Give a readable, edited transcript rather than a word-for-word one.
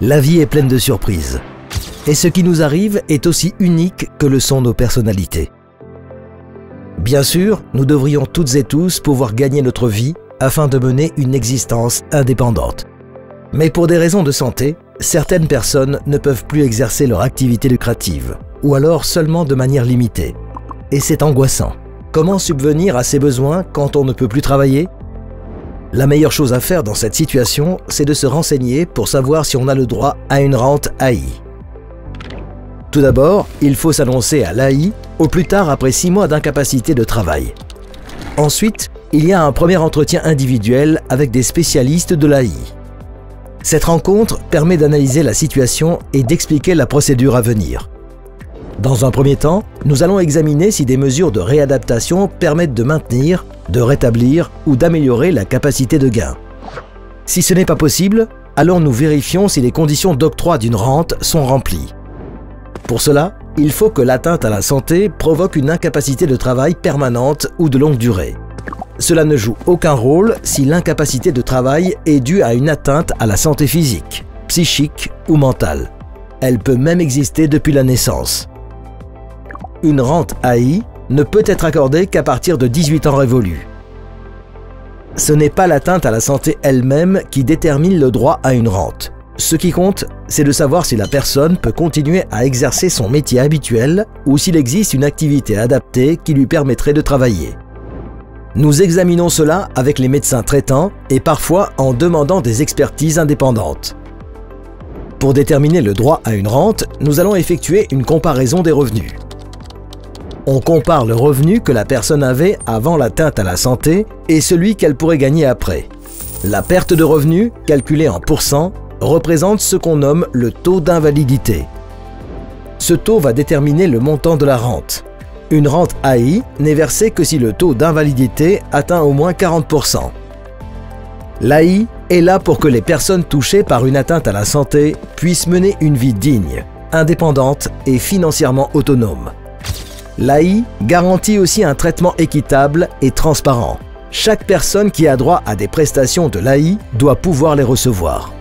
La vie est pleine de surprises. Et ce qui nous arrive est aussi unique que le sont nos personnalités. Bien sûr, nous devrions toutes et tous pouvoir gagner notre vie afin de mener une existence indépendante. Mais pour des raisons de santé, certaines personnes ne peuvent plus exercer leur activité lucrative, ou alors seulement de manière limitée. Et c'est angoissant. Comment subvenir à ses besoins quand on ne peut plus travailler? La meilleure chose à faire dans cette situation, c'est de se renseigner pour savoir si on a le droit à une rente AI. Tout d'abord, il faut s'annoncer à l'AI au plus tard après 6 mois d'incapacité de travail. Ensuite, il y a un premier entretien individuel avec des spécialistes de l'AI. Cette rencontre permet d'analyser la situation et d'expliquer la procédure à venir. Dans un premier temps, nous allons examiner si des mesures de réadaptation permettent de maintenir, de rétablir ou d'améliorer la capacité de gain. Si ce n'est pas possible, alors nous vérifions si les conditions d'octroi d'une rente sont remplies. Pour cela, il faut que l'atteinte à la santé provoque une incapacité de travail permanente ou de longue durée. Cela ne joue aucun rôle si l'incapacité de travail est due à une atteinte à la santé physique, psychique ou mentale. Elle peut même exister depuis la naissance. Une rente AI ne peut être accordée qu'à partir de 18 ans révolus. Ce n'est pas l'atteinte à la santé elle-même qui détermine le droit à une rente. Ce qui compte, c'est de savoir si la personne peut continuer à exercer son métier habituel ou s'il existe une activité adaptée qui lui permettrait de travailler. Nous examinons cela avec les médecins traitants et parfois en demandant des expertises indépendantes. Pour déterminer le droit à une rente, nous allons effectuer une comparaison des revenus. On compare le revenu que la personne avait avant l'atteinte à la santé et celui qu'elle pourrait gagner après. La perte de revenus, calculée en pourcents, représente ce qu'on nomme le taux d'invalidité. Ce taux va déterminer le montant de la rente. Une rente AI n'est versée que si le taux d'invalidité atteint au moins 40%. L'AI est là pour que les personnes touchées par une atteinte à la santé puissent mener une vie digne, indépendante et financièrement autonome. L'AI garantit aussi un traitement équitable et transparent. Chaque personne qui a droit à des prestations de l'AI doit pouvoir les recevoir.